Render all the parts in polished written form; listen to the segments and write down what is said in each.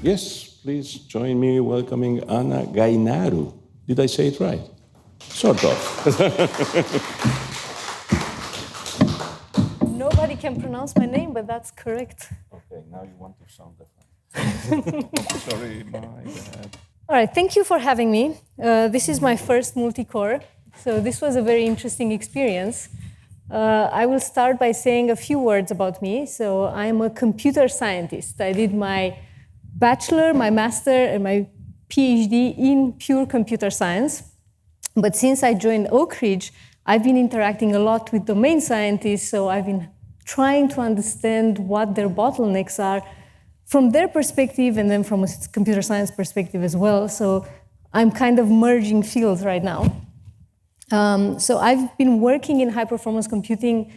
Yes, please join me welcoming Anna Gainaru. Did I say it right? Sort of. Nobody can pronounce my name, but that's correct. Okay, now you want to sound different. Sorry, my bad. All right, thank you for having me. This is my first multi-core, so this was a very interesting experience. I will start by saying a few words about me. So I'm a computer scientist. I did my bachelor, my master, and my PhD in pure computer science. But since I joined Oak Ridge, I've been interacting a lot with domain scientists, so I've been trying to understand what their bottlenecks are from their perspective and then from a computer science perspective as well. So I'm kind of merging fields right now. So I've been working in high-performance computing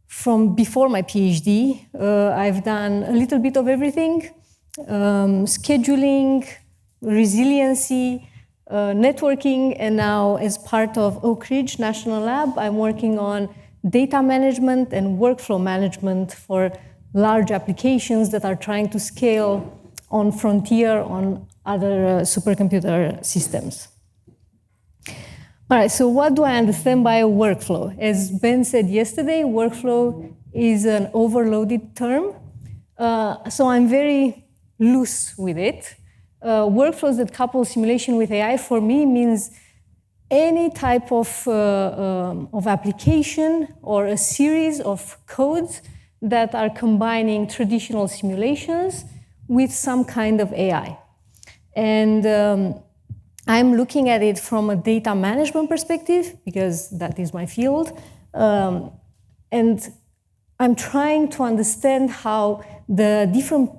from before my PhD. I've done a little bit of everything, scheduling, resiliency, networking, and now as part of Oak Ridge National Lab, I'm working on data management and workflow management for large applications that are trying to scale on frontier on other supercomputer systems. All right, so what do I understand by a workflow? As Ben said yesterday, workflow is an overloaded term. So I'm very loose with it. Workflows that couple simulation with AI for me means any type of application or a series of codes that are combining traditional simulations with some kind of AI. And I'm looking at it from a data management perspective, because that is my field. And I'm trying to understand how the different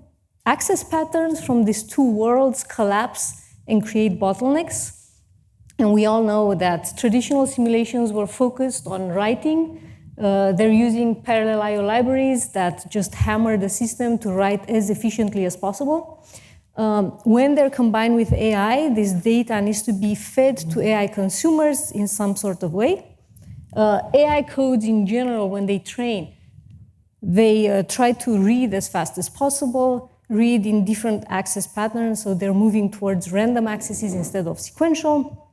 access patterns from these two worlds collapse and create bottlenecks. And we all know that traditional simulations were focused on writing. They're using parallel I/O libraries that just hammer the system to write as efficiently as possible. When they're combined with AI, this data needs to be fed to AI consumers in some sort of way. AI codes in general, when they train, they try to read as fast as possible, read in different access patterns, so they're moving towards random accesses instead of sequential.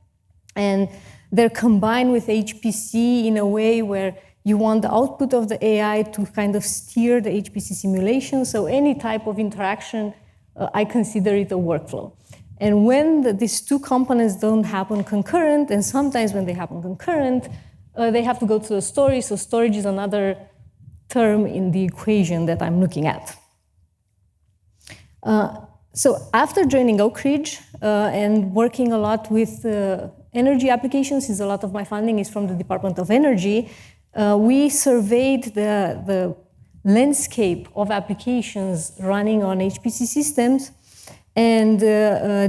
And they're combined with HPC in a way where you want the output of the AI to kind of steer the HPC simulation. So any type of interaction, I consider it a workflow. And when these two components don't happen concurrent, and sometimes when they happen concurrent, they have to go to the storage. So storage is another term in the equation that I'm looking at. So after joining Oak Ridge and working a lot with energy applications, since a lot of my funding is from the Department of Energy, we surveyed the landscape of applications running on HPC systems and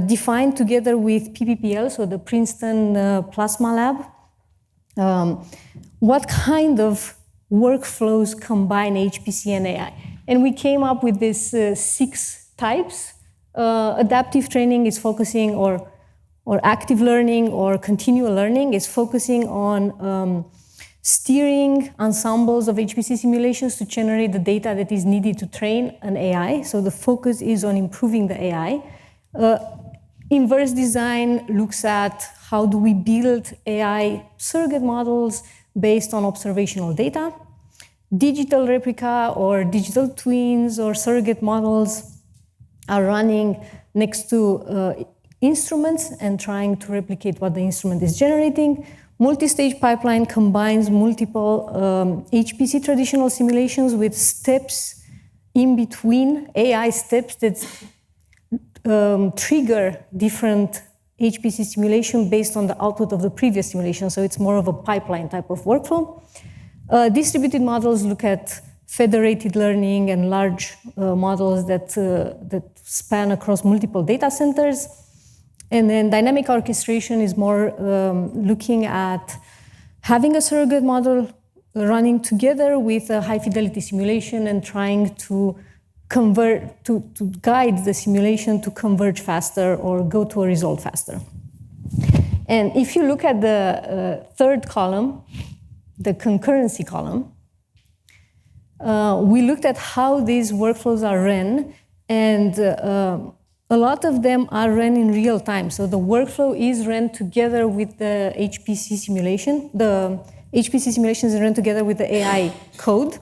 defined together with PPPL, so the Princeton Plasma Lab, what kind of workflows combine HPC and AI. And we came up with these 6 types. Adaptive training is focusing, or active learning or continual learning is focusing on steering ensembles of HPC simulations to generate the data that is needed to train an AI. So the focus is on improving the AI. Inverse design looks at how do we build AI surrogate models based on observational data. Digital replica or digital twins or surrogate models are running next to instruments and trying to replicate what the instrument is generating. Multi-stage pipeline combines multiple HPC traditional simulations with steps in between, AI steps that trigger different HPC simulation based on the output of the previous simulation. So it's more of a pipeline type of workflow. Distributed models look at federated learning and large models that span across multiple data centers. And then dynamic orchestration is more looking at having a surrogate model running together with a high fidelity simulation and trying to convert, to guide the simulation to converge faster or go to a result faster. And if you look at the third column, the concurrency column, we looked at how these workflows are run, and a lot of them are run in real time. So the workflow is run together with the HPC simulation. The HPC simulation is run together with the AI code.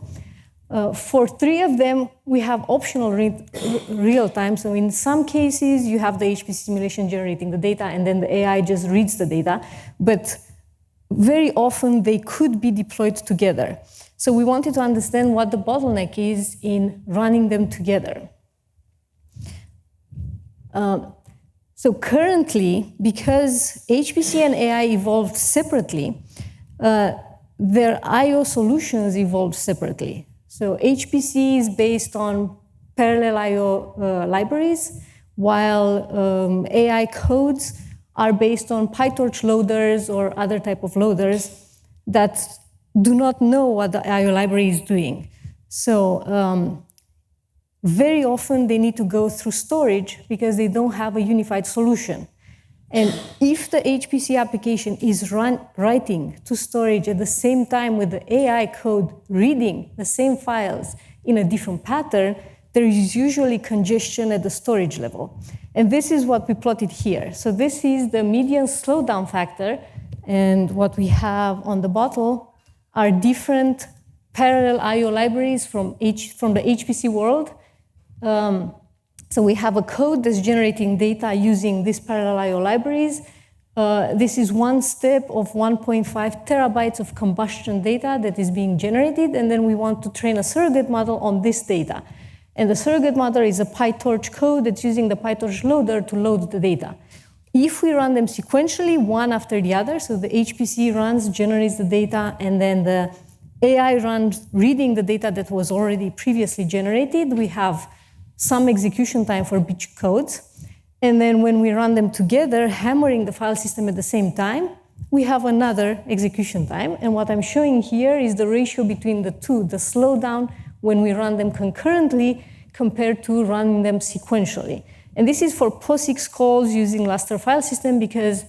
For 3 of them, we have optional real time. So in some cases, you have the HPC simulation generating the data, and then the AI just reads the data. But very often, they could be deployed together. So we wanted to understand what the bottleneck is in running them together. So currently, because HPC and AI evolved separately, their I/O solutions evolved separately. So HPC is based on parallel I/O libraries, while AI codes are based on PyTorch loaders or other type of loaders that do not know what the I/O library is doing. So very often they need to go through storage because they don't have a unified solution. And if the HPC application is writing to storage at the same time with the AI code reading the same files in a different pattern, there is usually congestion at the storage level. And this is what we plotted here. So this is the median slowdown factor, and what we have on the bottle are different parallel I/O libraries from the HPC world. So we have a code that's generating data using these parallel I/O libraries. This is one step of 1.5 terabytes of combustion data that is being generated, and then we want to train a surrogate model on this data. And the surrogate model is a PyTorch code that's using the PyTorch loader to load the data. If we run them sequentially, one after the other, so the HPC runs, generates the data, and then the AI runs reading the data that was already previously generated, we have some execution time for each codes. And then when we run them together, hammering the file system at the same time, we have another execution time. And what I'm showing here is the ratio between the two, the slowdown when we run them concurrently compared to running them sequentially. And this is for POSIX calls using Lustre file system because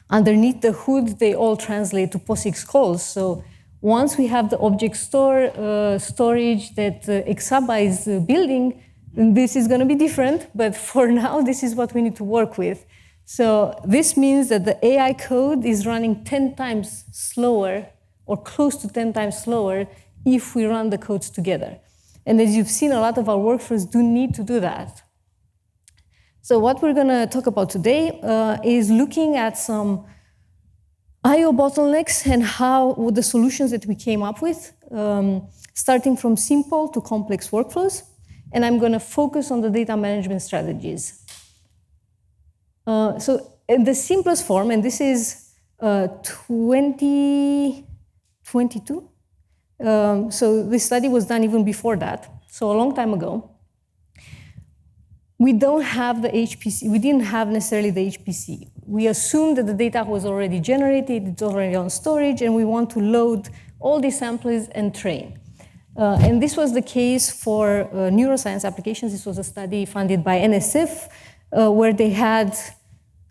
underneath the hood, they all translate to POSIX calls. So once we have the object storage that Exaba is building, this is going to be different. But for now, this is what we need to work with. So this means that the AI code is running 10 times slower or close to 10 times slower if we run the codes together. And as you've seen, a lot of our workflows do need to do that. So what we're going to talk about today is looking at some I/O bottlenecks and how the solutions that we came up with, starting from simple to complex workflows. And I'm going to focus on the data management strategies. So in the simplest form, and this is 2022. So this study was done even before that, so a long time ago. We don't have the HPC. We didn't have necessarily the HPC. We assumed that the data was already generated, it's already on storage, and we want to load all these samples and train. And this was the case for neuroscience applications. This was a study funded by NSF, where they had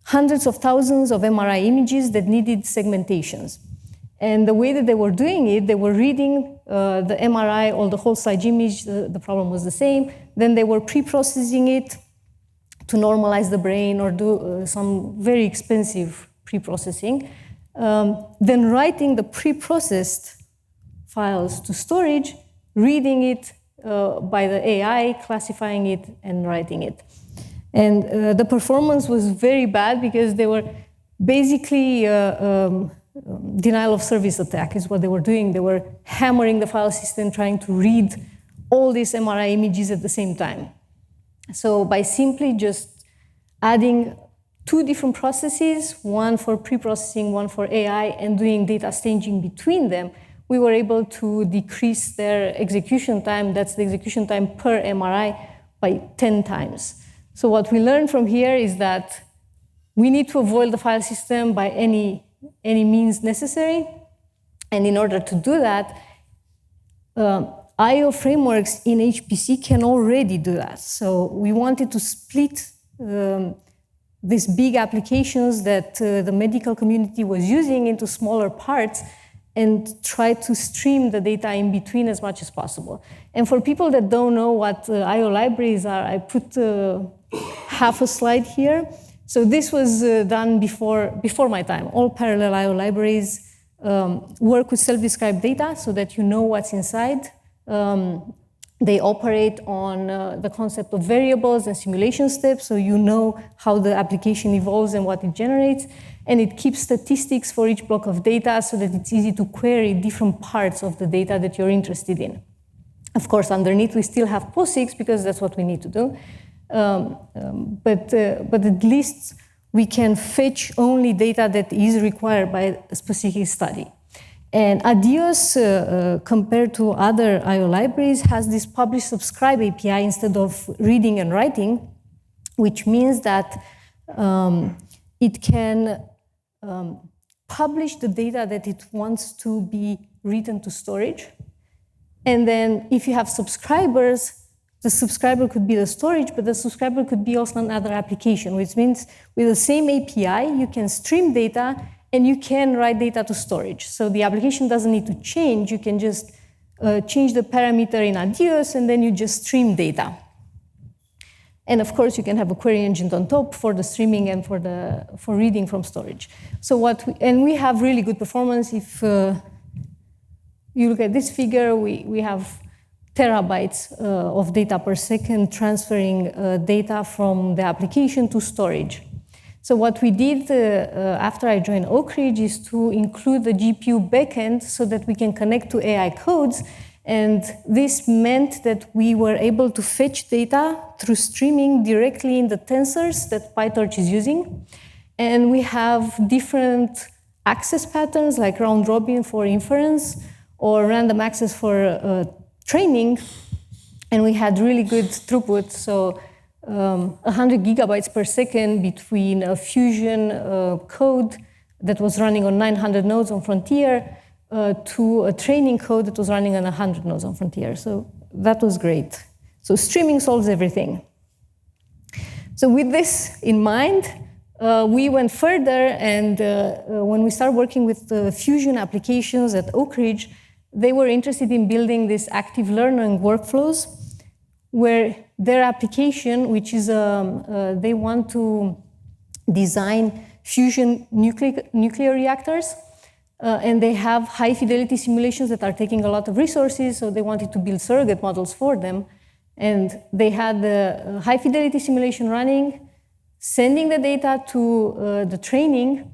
hundreds of thousands of MRI images that needed segmentations. And the way that they were doing it, they were reading the MRI or the whole slide image, the problem was the same. Then they were pre-processing it to normalize the brain or do some very expensive pre-processing. Then writing the pre-processed files to storage, reading it by the AI, classifying it, and writing it. And the performance was very bad because they were basically denial of service attack is what they were doing. They were hammering the file system, trying to read all these MRI images at the same time. So by simply just adding 2 different processes, one for pre-processing, one for AI, and doing data staging between them, we were able to decrease their execution time, that's the execution time per MRI, by 10 times. So what we learned from here is that we need to avoid the file system by any means necessary. And in order to do that, I/O frameworks in HPC can already do that. So we wanted to split these big applications that the medical community was using into smaller parts and try to stream the data in between as much as possible. And for people that don't know what I/O libraries are, I put half a slide here. So this was done before my time. All parallel I/O libraries work with self-described data so that you know what's inside. They operate on the concept of variables and simulation steps, so you know how the application evolves and what it generates. And it keeps statistics for each block of data so that it's easy to query different parts of the data that you're interested in. Of course, underneath, we still have POSIX because that's what we need to do. But at least we can fetch only data that is required by a specific study. And Adios, compared to other I/O libraries, has this publish-subscribe API instead of reading and writing, which means that it can publish the data that it wants to be written to storage. And then if you have subscribers, the subscriber could be the storage, but the subscriber could be also another application, which means with the same API, you can stream data and you can write data to storage. So the application doesn't need to change. You can just change the parameter in Adios, and then you just stream data. And of course, you can have a query engine on top for the streaming and for reading from storage. So we have really good performance. If you look at this figure, we have terabytes of data per second transferring data from the application to storage. So what we did after I joined Oak Ridge is to include the GPU backend so that we can connect to AI codes. And this meant that we were able to fetch data through streaming directly in the tensors that PyTorch is using. And we have different access patterns like round robin for inference or random access for training. And we had really good throughput. So 100 gigabytes per second between a Fusion code that was running on 900 nodes on Frontier to a training code that was running on 100 nodes on Frontier. So that was great. So streaming solves everything. So with this in mind, we went further, and when we started working with the Fusion applications at Oak Ridge, they were interested in building this active learning workflows where their application, which is they want to design fusion nuclear reactors, and they have high fidelity simulations that are taking a lot of resources, so they wanted to build surrogate models for them. And they had the high fidelity simulation running, sending the data to the training,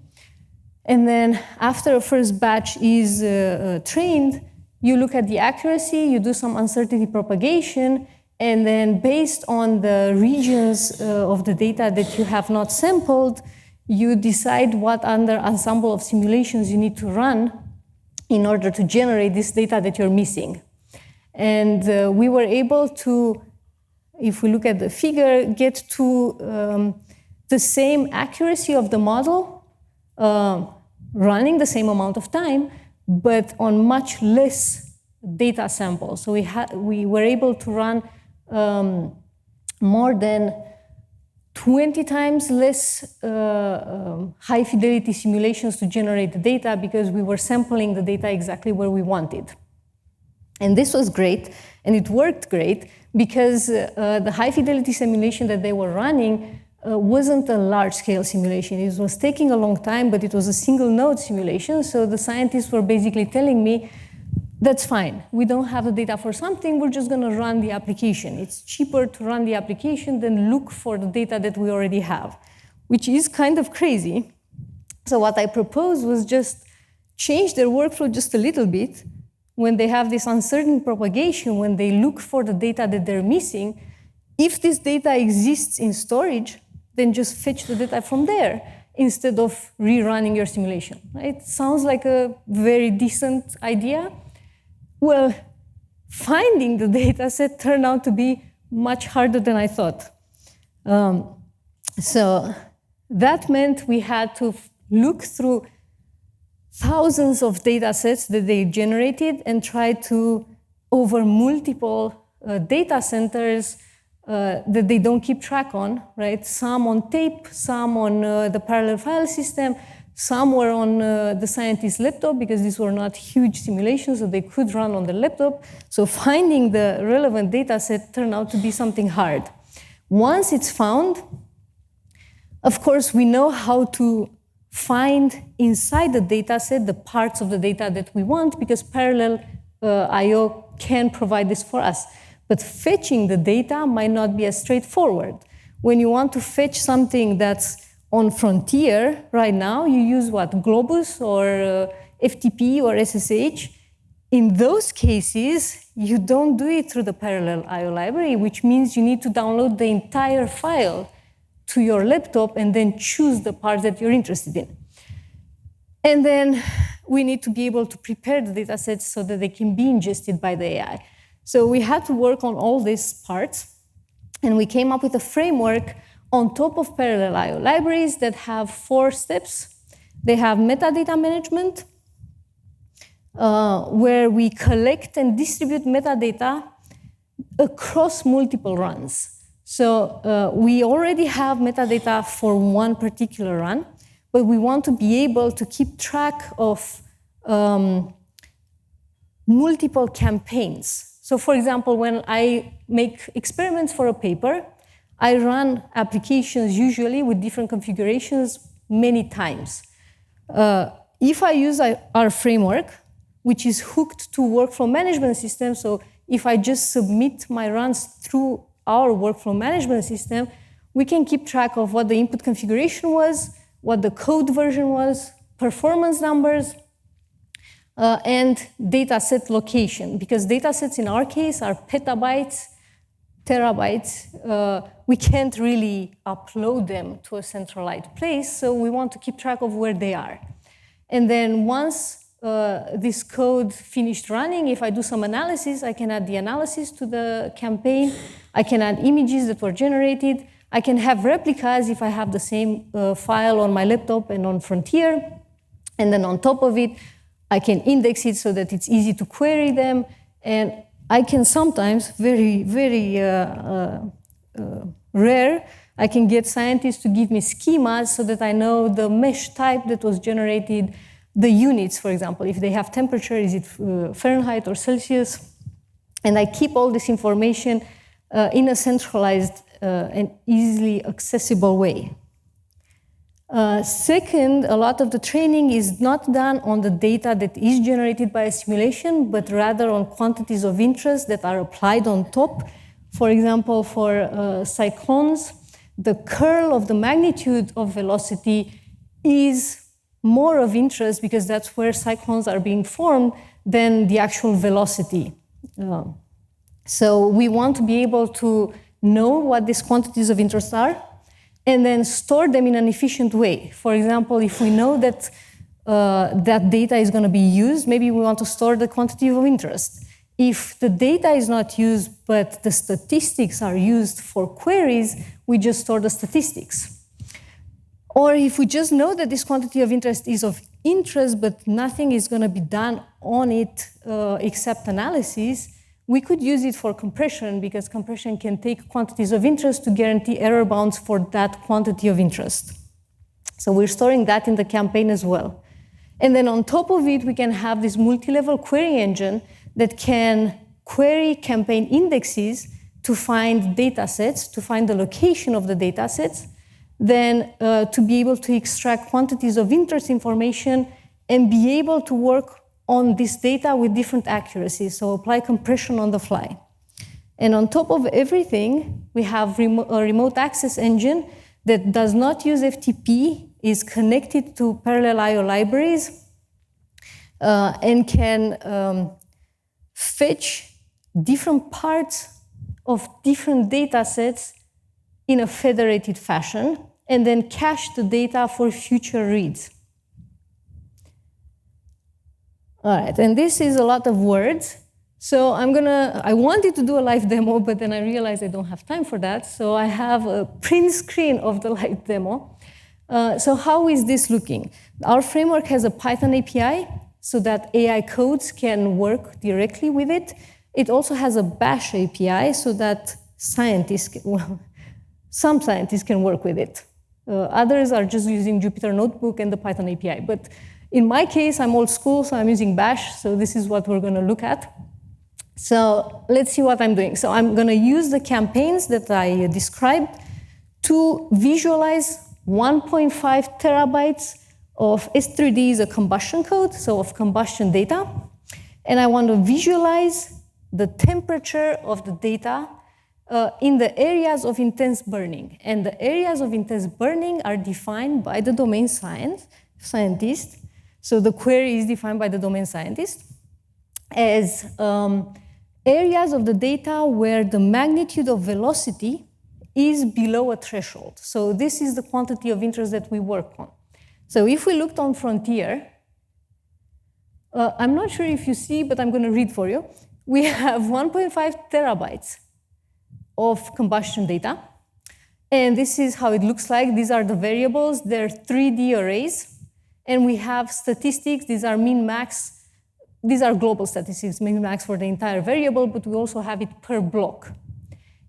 and then after a first batch is trained, you look at the accuracy, you do some uncertainty propagation, and then based on the regions of the data that you have not sampled, you decide what ensemble of simulations you need to run in order to generate this data that you're missing. And we were able to, if we look at the figure, get to the same accuracy of the model, running the same amount of time, but on much less data samples. So we were able to run more than 20 times less high fidelity simulations to generate the data because we were sampling the data exactly where we wanted. And this was great, and it worked great because the high fidelity simulation that they were running wasn't a large scale simulation. It was taking a long time, but it was a single node simulation. So the scientists were basically telling me, that's fine. We don't have the data for something. We're just going to run the application. It's cheaper to run the application than look for the data that we already have, which is kind of crazy. So what I proposed was just change their workflow just a little bit. When they have this uncertain propagation, when they look for the data that they're missing, if this data exists in storage, then just fetch the data from there instead of rerunning your simulation. It sounds like a very decent idea. Well, finding the data set turned out to be much harder than I thought. So that meant we had to look through thousands of data sets that they generated and try to, over multiple data centers that they don't keep track on, right? Some on tape, some on the parallel file system, some were on the scientist's laptop because these were not huge simulations, so they could run on the laptop. So finding the relevant data set turned out to be something hard. Once it's found, of course, we know how to find inside the data set the parts of the data that we want, because parallel I/O can provide this for us. But fetching the data might not be as straightforward. When you want to fetch something that's on frontier right now, you use what? Globus or FTP or SSH. In those cases, you don't do it through the parallel I/O library, which means you need to download the entire file to your laptop and then choose the parts that you're interested in. And then we need to be able to prepare the data sets so that they can be ingested by the AI. So we had to work on all these parts, and we came up with a framework on top of parallel I/O libraries that have 4 steps. They have metadata management, where we collect and distribute metadata across multiple runs. So we already have metadata for one particular run, but we want to be able to keep track of multiple campaigns. So for example, when I make experiments for a paper, I run applications usually with different configurations many times. If I use our framework, which is hooked to workflow management system, so if I just submit my runs through our workflow management system, we can keep track of what the input configuration was, what the code version was, performance numbers, and data set location, because data sets in our case are petabytes, terabytes. We can't really upload them to a centralized place, so we want to keep track of where they are. And then once this code finished running, if I do some analysis, I can add the analysis to the campaign. I can add images that were generated. I can have replicas if I have the same file on my laptop and on Frontier. And then on top of it, I can index it so that it's easy to query them. And I can sometimes, very, very rare, I can get scientists to give me schemas so that I know the mesh type that was generated, the units, for example, if they have temperature, is it Fahrenheit or Celsius? And I keep all this information in a centralized and easily accessible way. Second, a lot of the training is not done on the data that is generated by a simulation, but rather on quantities of interest that are applied on top. For example, for cyclones, the curl of the magnitude of velocity is more of interest because that's where cyclones are being formed than the actual velocity. So we want to be able to know what these quantities of interest are and then store them in an efficient way. For example, if we know that that data is going to be used, maybe we want to store the quantity of interest. If the data is not used, but the statistics are used for queries, we just store the statistics. Or if we just know that this quantity of interest is of interest, but nothing is going to be done on it except analysis, we could use it for compression, because compression can take quantities of interest to guarantee error bounds for that quantity of interest. So we're storing that in the campaign as well. And then on top of it, we can have this multi-level query engine that can query campaign indexes to find data sets, to find the location of the data sets, then to be able to extract quantities of interest information and be able to work on this data with different accuracies, so apply compression on the fly. And on top of everything, we have a remote access engine that does not use FTP, is connected to parallel I/O libraries, and can fetch different parts of different data sets in a federated fashion, and then cache the data for future reads. All right, and this is a lot of words. So I wanted to do a live demo, but then I realized I don't have time for that. So I have a print screen of the live demo. So how is this looking? Our framework has a Python API so that AI codes can work directly with it. It also has a Bash API so that some scientists can work with it. Others are just using Jupyter Notebook and the Python API. But in my case, I'm old school, so I'm using Bash, so this is what we're going to look at. So let's see what I'm doing. So I'm going to use the campaigns that I described to visualize 1.5 terabytes of S3D is a combustion code, so of combustion data. And I want to visualize the temperature of the data in the areas of intense burning. And the areas of intense burning are defined by the domain scientist. So the query is defined by the domain scientist as areas of the data where the magnitude of velocity is below a threshold. So this is the quantity of interest that we work on. So if we looked on Frontier, I'm not sure if you see, but I'm going to read for you. We have 1.5 terabytes of combustion data. And this is how it looks like. These are the variables. They're 3D arrays. And we have statistics. These are min, max. These are global statistics, min, max for the entire variable, but we also have it per block.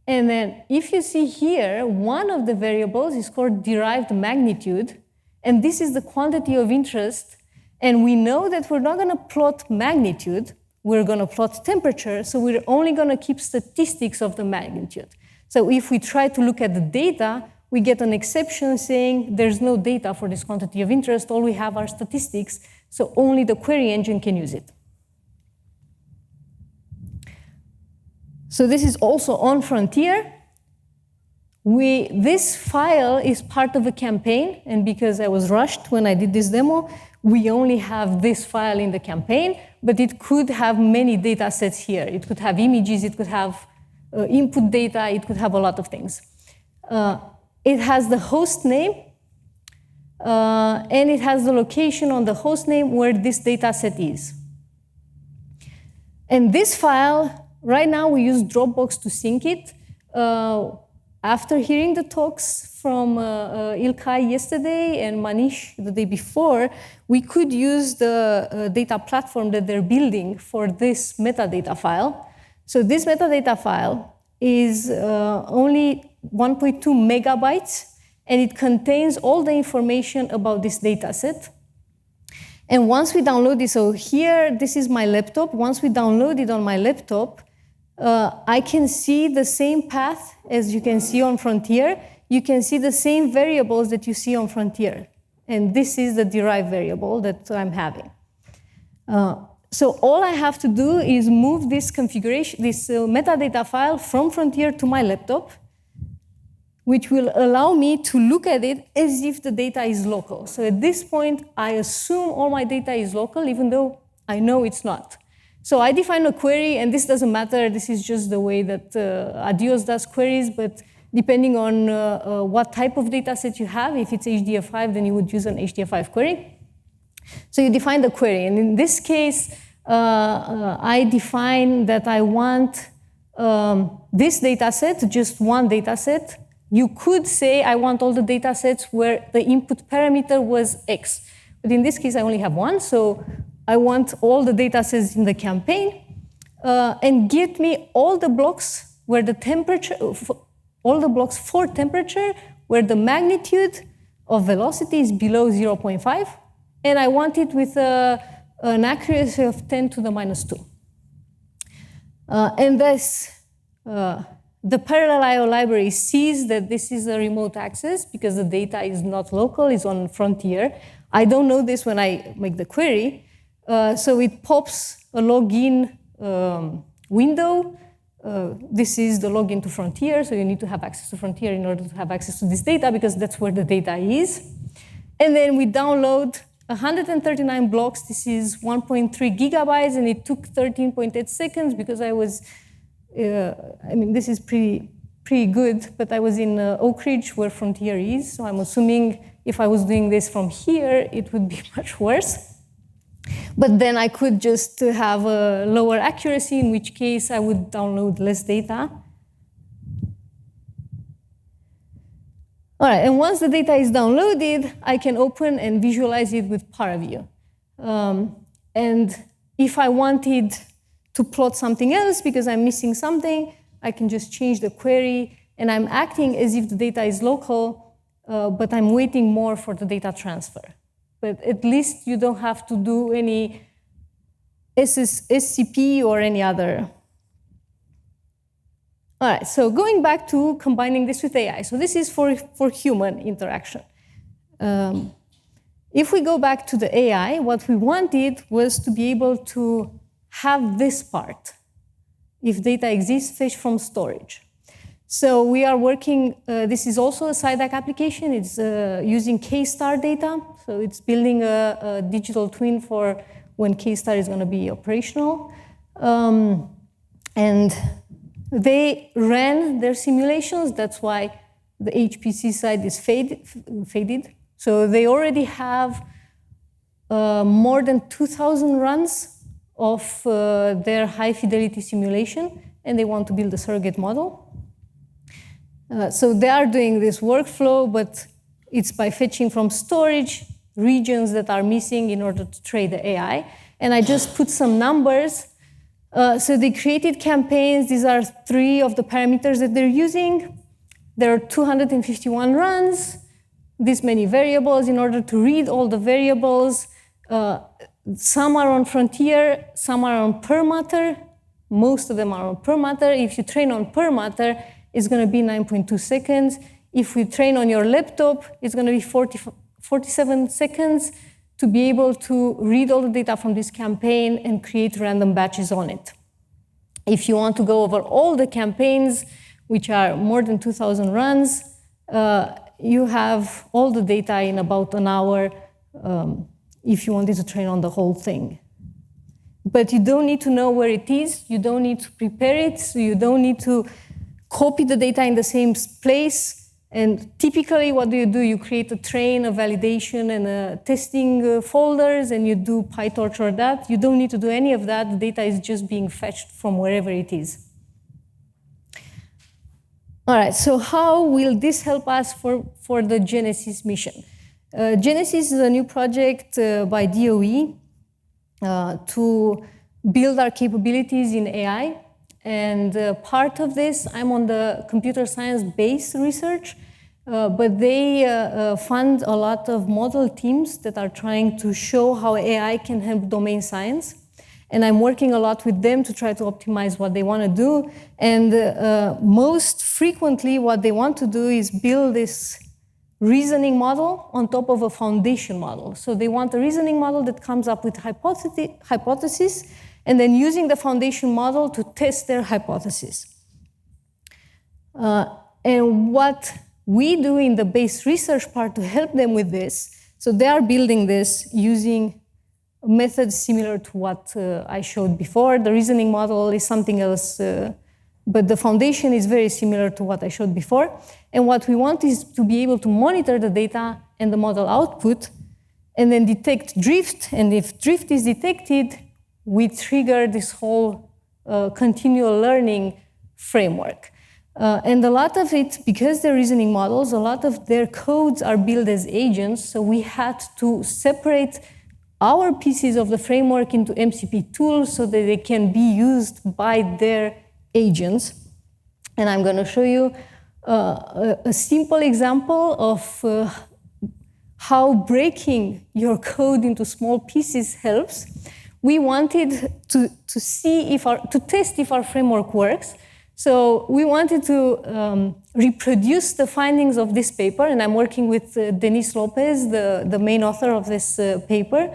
And then if you see here, one of the variables is called derived magnitude. And this is the quantity of interest. And we know that we're not going to plot magnitude. We're going to plot temperature. So we're only going to keep statistics of the magnitude. So if we try to look at the data, we get an exception saying there's no data for this quantity of interest. All we have are statistics. So only the query engine can use it. So this is also on Frontier. This file is part of a campaign, and because I was rushed when I did this demo, we only have this file in the campaign, but it could have many data sets here. It could have images, it could have input data, it could have a lot of things. It has the host name, and it has the location on the host name where this data set is. And this file, right now we use Dropbox to sync it. After hearing the talks from Ilkay yesterday and Manish the day before, we could use the data platform that they're building for this metadata file. So this metadata file is only 1.2 megabytes, and it contains all the information about this data set. And once we download it, so here, this is my laptop. Once we download it on my laptop, I can see the same path as you can see on Frontier. You can see the same variables that you see on Frontier. And this is the derived variable that I'm having. So all I have to do is move this configuration, this metadata file from Frontier to my laptop, which will allow me to look at it as if the data is local. So at this point, I assume all my data is local, even though I know it's not. So I define a query, and this doesn't matter. This is just the way that Adios does queries, but depending on what type of data set you have, if it's HDF5, then you would use an HDF5 query. So you define the query, and in this case, I define that I want this data set, just one data set. You could say I want all the data sets where the input parameter was X. But in this case, I only have one, so I want all the data sets in the campaign and get me all the blocks where the temperature, all the blocks for temperature where the magnitude of velocity is below 0.5, and I want it with an accuracy of 10 to the minus 2. And thus, the parallel I/O library sees that this is a remote access because the data is not local, it's on Frontier. I don't know this when I make the query. So it pops a login window. This is the login to Frontier, so you need to have access to Frontier in order to have access to this data because that's where the data is. And then we download 139 blocks. This is 1.3 gigabytes, and it took 13.8 seconds because I was, I mean, this is pretty good, but I was in Oak Ridge where Frontier is, so I'm assuming if I was doing this from here, it would be much worse. But then I could just have a lower accuracy, in which case I would download less data. All right, and once the data is downloaded, I can open and visualize it with ParaView. And if I wanted to plot something else because I'm missing something, I can just change the query, and I'm acting as if the data is local, but I'm waiting more for the data transfer. But at least you don't have to do any SCP or any other All right, so going back to combining this with AI. So this is for human interaction. If we go back to the AI, what we wanted was to be able to have this part. If data exists, fetch from storage. So we are working, this is also a SciDAC application. It's using K-star data. So it's building a digital twin for when K-star is going to be operational. And they ran their simulations. That's why the HPC side is faded. So they already have more than 2,000 runs of their high fidelity simulation, and they want to build a surrogate model. So they are doing this workflow, but it's by fetching from storage regions that are missing in order to train the AI. And I just put some numbers. So they created campaigns. These are 3 of the parameters that they're using. There are 251 runs, this many variables. In order to read all the variables, some are on frontier, some are on per matter. Most of them are on per matter. If you train on per matter, it's going to be 9.2 seconds. If we train on your laptop, it's going to be 47 seconds to be able to read all the data from this campaign and create random batches on it. If you want to go over all the campaigns, which are more than 2,000 runs, you have all the data in about an hour if you wanted to train on the whole thing. But you don't need to know where it is. You don't need to prepare it. So you don't need to copy the data in the same place. And typically, what do? You create a train, a validation, and a testing folders, and you do PyTorch or that. You don't need to do any of that. The data is just being fetched from wherever it is. All right, so how will this help us for the Genesis mission? Genesis is a new project by DOE to build our capabilities in AI. And part of this, I'm on the computer science-based research, but they fund a lot of model teams that are trying to show how AI can help domain science. And I'm working a lot with them to try to optimize what they want to do. And most frequently, what they want to do is build this reasoning model on top of a foundation model. So they want a reasoning model that comes up with hypothesis, and then using the foundation model to test their hypothesis. And what we do in the base research part to help them with this, so they are building this using methods similar to what I showed before. The reasoning model is something else, but the foundation is very similar to what I showed before. And what we want is to be able to monitor the data and the model output, and then detect drift. And if drift is detected, we trigger this whole continual learning framework. And a lot of it, because they're reasoning models, a lot of their codes are built as agents, so we had to separate our pieces of the framework into MCP tools so that they can be used by their agents. And I'm going to show you a simple example of how breaking your code into small pieces helps. We wanted to test if our framework works. So we wanted to reproduce the findings of this paper, and I'm working with Denise Lopez, the main author of this paper.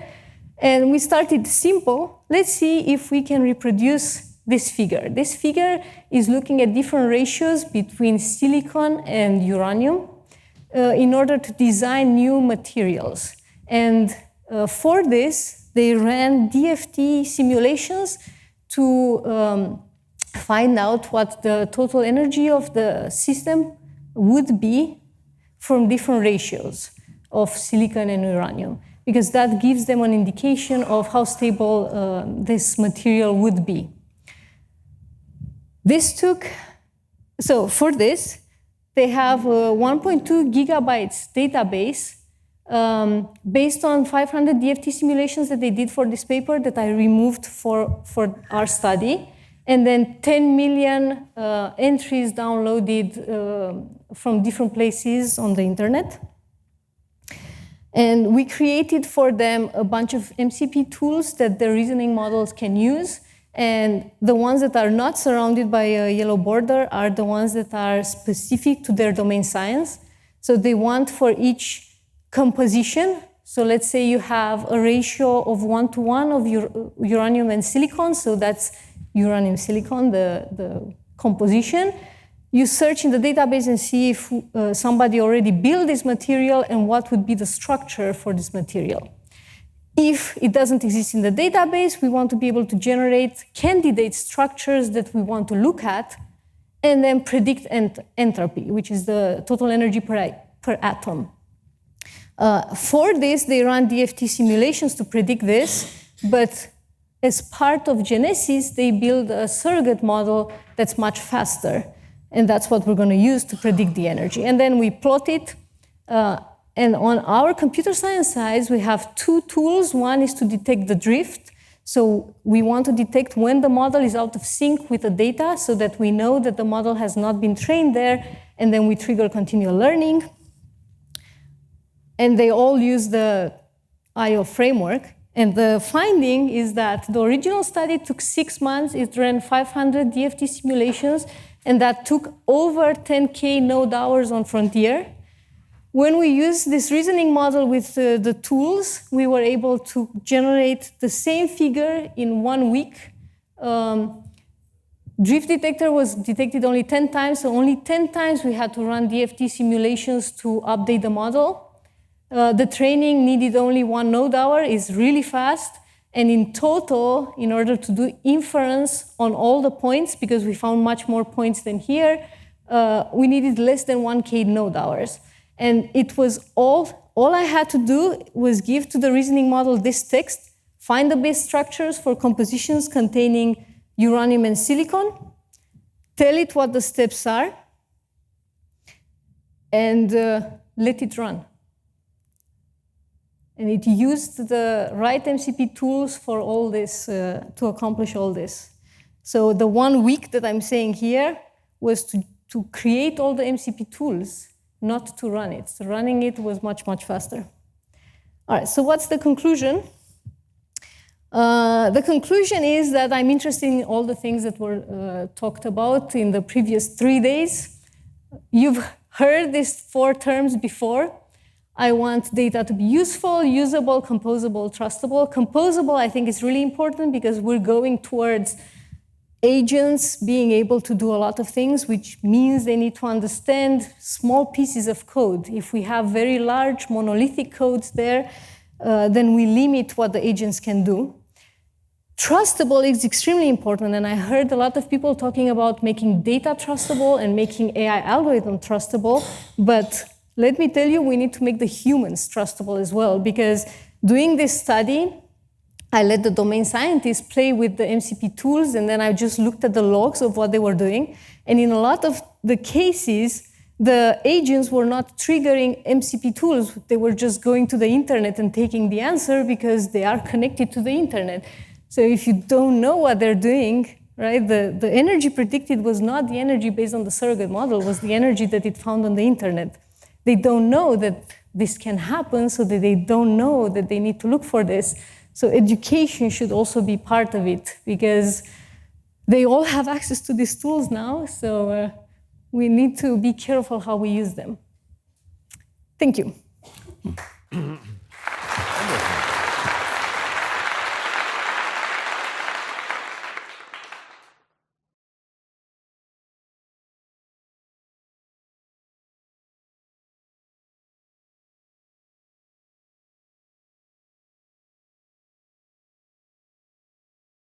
And we started simple. Let's see if we can reproduce this figure. This figure is looking at different ratios between silicon and uranium in order to design new materials. And for this, they ran DFT simulations to find out what the total energy of the system would be from different ratios of silicon and uranium, because that gives them an indication of how stable this material would be. So for this, they have a 1.2 gigabytes database based on 500 DFT simulations that they did for this paper that I removed for our study, and then 10 million entries downloaded from different places on the internet. And we created for them a bunch of MCP tools that the reasoning models can use. And the ones that are not surrounded by a yellow border are the ones that are specific to their domain science. So they want for each composition, so let's say you have a ratio of 1:1 of uranium and silicon, so that's uranium silicon, the composition. You search in the database and see if somebody already built this material and what would be the structure for this material. If it doesn't exist in the database, we want to be able to generate candidate structures that we want to look at and then predict entropy, which is the total energy per atom. For this, they run DFT simulations to predict this, but as part of Genesis, they build a surrogate model that's much faster. And that's what we're going to use to predict the energy. And then we plot it. And on our computer science side, we have two tools. One is to detect the drift. So we want to detect when the model is out of sync with the data so that we know that the model has not been trained there. And then we trigger continual learning. And they all use the IO framework. And the finding is that the original study took 6 months. It ran 500 DFT simulations. And that took over 10K node hours on Frontier. When we used this reasoning model with the tools, we were able to generate the same figure in 1 week. Drift detector was detected only 10 times, so only 10 times we had to run DFT simulations to update the model. The training needed only 1 node hour, is really fast. And in total, in order to do inference on all the points, because we found much more points than here, we needed less than 1K node hours. And it was all I had to do was give to the reasoning model this text, find the base structures for compositions containing uranium and silicon, tell it what the steps are, and let it run. And it used the right MCP tools for all this, to accomplish all this. So the 1 week that I'm saying here was to create all the MCP tools, not to run it. So running it was much, much faster. All right, so what's the conclusion? The conclusion is that I'm interested in all the things that were talked about in the previous 3 days. You've heard these 4 terms before. I want data to be useful, usable, composable, trustable. Composable, I think, is really important because we're going towards agents being able to do a lot of things, which means they need to understand small pieces of code. If we have very large monolithic codes there, then we limit what the agents can do. Trustable is extremely important, and I heard a lot of people talking about making data trustable and making AI algorithm trustable, but let me tell you, we need to make the humans trustable as well, because doing this study, I let the domain scientists play with the MCP tools, and then I just looked at the logs of what they were doing. And in a lot of the cases, the agents were not triggering MCP tools. They were just going to the internet and taking the answer because they are connected to the internet. So if you don't know what they're doing, right, the energy predicted was not the energy based on the surrogate model, was the energy that it found on the internet. They don't know that this can happen, so that they don't know that they need to look for this. So education should also be part of it, because they all have access to these tools now, so we need to be careful how we use them. Thank you.